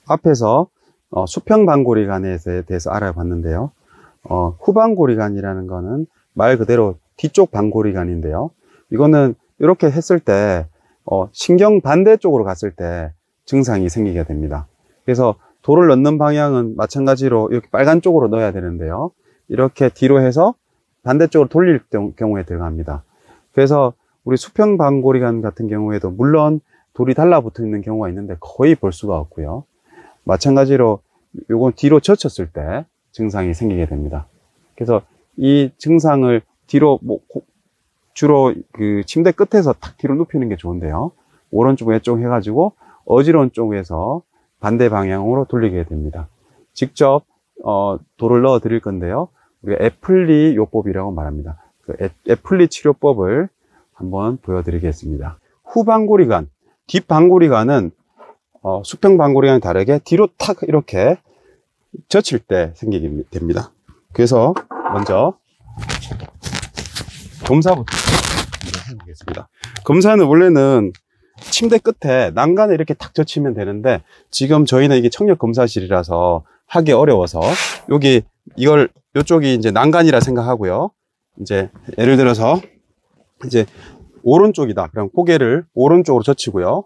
앞에서 수평방골이관에 대해서 알아봤는데요. 후방골이관이라는 거는 말 그대로 뒤쪽 방골이관인데요. 이거는 이렇게 했을 때 신경 반대쪽으로 갔을 때 증상이 생기게 됩니다. 그래서 돌을 넣는 방향은 마찬가지로 이렇게 빨간 쪽으로 넣어야 되는데요. 이렇게 뒤로 해서 반대쪽으로 돌릴 경우에 들어갑니다. 그래서 우리 수평방골이관 같은 경우에도 물론 돌이 달라붙어 있는 경우가 있는데 거의 볼 수가 없고요. 마찬가지로 요건 뒤로 젖혔을 때 증상이 생기게 됩니다. 그래서 이 증상을 뒤로 주로 그 침대 끝에서 탁 뒤로 눕히는 게 좋은데요. 오른쪽 왼쪽 해가지고 어지러운 쪽에서 반대 방향으로 돌리게 됩니다. 직접 돌을 넣어 드릴 건데요. 우리가 애플리 요법이라고 말합니다. 그 애플리 치료법을 한번 보여드리겠습니다. 후방골이관, 뒷방골이관은 수평방골이관과 다르게 뒤로 탁 이렇게 젖힐 때 생기게 됩니다. 그래서 먼저 검사부터 해보겠습니다. 검사는 원래는 침대 끝에 난간에 이렇게 탁 젖히면 되는데 지금 저희는 이게 청력 검사실이라서 하기 어려워서 이쪽이 이제 난간이라 생각하고요. 이제 예를 들어서 이제 오른쪽이다. 그럼 고개를 오른쪽으로 젖히고요.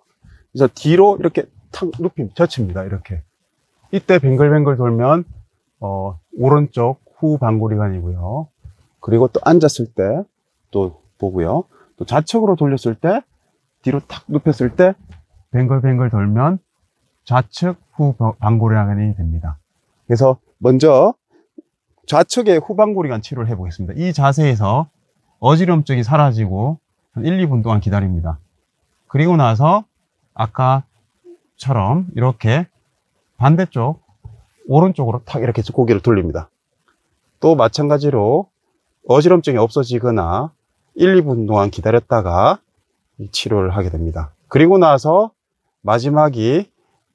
그래서 뒤로 이렇게 탁 젖힙니다. 이렇게. 이때 뱅글뱅글 돌면 오른쪽 후방골이관이고요. 그리고 또 앉았을 때 또 보고요. 또 좌측으로 돌렸을 때 뒤로 탁 눕혔을 때 뱅글뱅글 돌면 좌측 후방골이관이 됩니다. 그래서 먼저 좌측의 후방골이관 치료를 해보겠습니다. 이 자세에서 어지럼증이 사라지고 한 1, 2분 동안 기다립니다. 그리고 나서 아까처럼 이렇게 반대쪽 오른쪽으로 탁 이렇게 고개를 돌립니다. 또 마찬가지로 어지럼증이 없어지거나 1, 2분 동안 기다렸다가 치료를 하게 됩니다. 그리고 나서 마지막이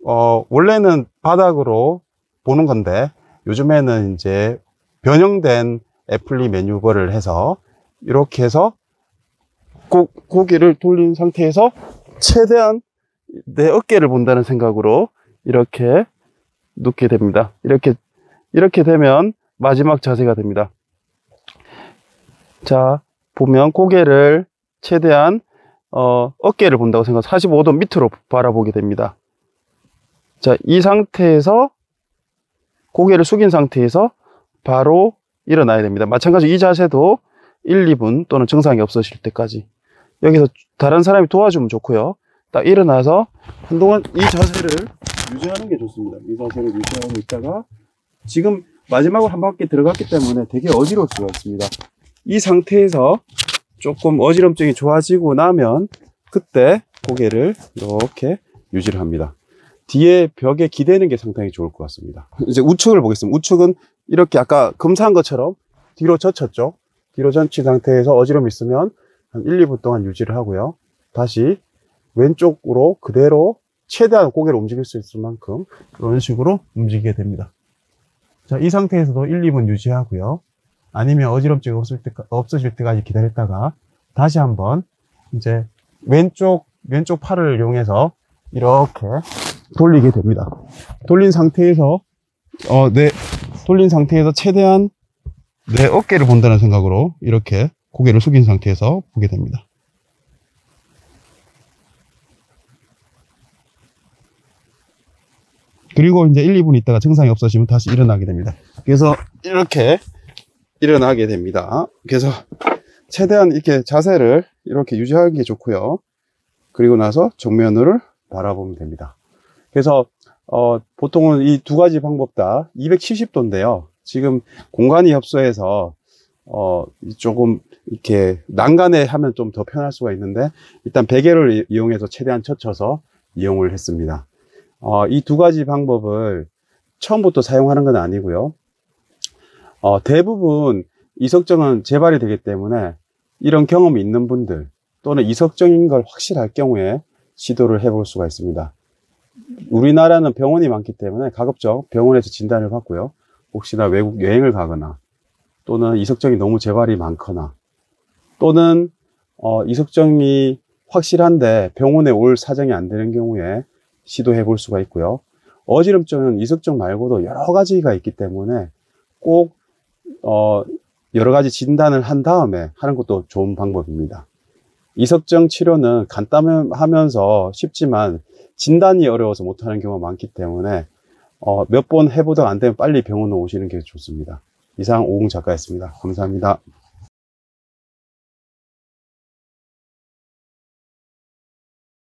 원래는 바닥으로 보는 건데 요즘에는 이제 변형된 애플리 매뉴버를 해서 이렇게 해서 고개를 돌린 상태에서 최대한 내 어깨를 본다는 생각으로 이렇게 눕게 됩니다. 이렇게 되면 마지막 자세가 됩니다. 자, 보면 고개를 최대한 어깨를 본다고 생각, 45도 밑으로 바라보게 됩니다. 자, 이 상태에서 고개를 숙인 상태에서 바로 일어나야 됩니다. 마찬가지로 이 자세도 1, 2분 또는 증상이 없어질 때까지. 여기서 다른 사람이 도와주면 좋고요. 딱 일어나서 한동안 이 자세를 유지하는 게 좋습니다. 이 자세를 유지하고 있다가 지금 마지막으로 한 바퀴 들어갔기 때문에 되게 어지러울 수가 있습니다. 이 상태에서 조금 어지럼증이 좋아지고 나면 그때 고개를 이렇게 유지를 합니다. 뒤에 벽에 기대는 게 상당히 좋을 것 같습니다. 이제 우측을 보겠습니다. 우측은 이렇게 아까 검사한 것처럼 뒤로 젖혔죠. 뒤로 젖힌 상태에서 어지럼이 있으면 한 1, 2분 동안 유지를 하고요. 다시 왼쪽으로 그대로 최대한 고개를 움직일 수 있을 만큼 이런 식으로 움직이게 됩니다. 자, 이 상태에서도 1, 2분 유지하고요. 아니면 어지럼증이 없어질 때까지 기다렸다가 다시 한번 이제 왼쪽 팔을 이용해서 이렇게 돌리게 됩니다. 돌린 상태에서 최대한 내 어깨를 본다는 생각으로 이렇게 고개를 숙인 상태에서 보게 됩니다. 그리고 이제 1, 2분 있다가 증상이 없어지면 다시 일어나게 됩니다. 그래서 이렇게 일어나게 됩니다. 그래서 최대한 이렇게 자세를 이렇게 유지하는 게 좋고요. 그리고 나서 정면을 바라보면 됩니다. 그래서 보통은 이 두 가지 방법 다 270도인데요. 지금 공간이 협소해서 조금 이렇게 난간에 하면 좀 더 편할 수가 있는데 일단 베개를 이용해서 최대한 젖혀서 이용을 했습니다. 이 두 가지 방법을 처음부터 사용하는 건 아니고요. 대부분 이석증은 재발이 되기 때문에 이런 경험이 있는 분들 또는 이석증인 걸 확실할 경우에 시도를 해볼 수가 있습니다. 우리나라는 병원이 많기 때문에 가급적 병원에서 진단을 받고요. 혹시나 외국 여행을 가거나 또는 이석증이 너무 재발이 많거나 또는 이석증이 확실한데 병원에 올 사정이 안 되는 경우에 시도해 볼 수가 있고요. 어지럼증은 이석증 말고도 여러 가지가 있기 때문에 꼭 여러 가지 진단을 한 다음에 하는 것도 좋은 방법입니다. 이석증 치료는 간단하면서 쉽지만 진단이 어려워서 못하는 경우가 많기 때문에 몇 번 해보다가 안 되면 빨리 병원으로 오시는 게 좋습니다. 이상 오공 작가였습니다. 감사합니다.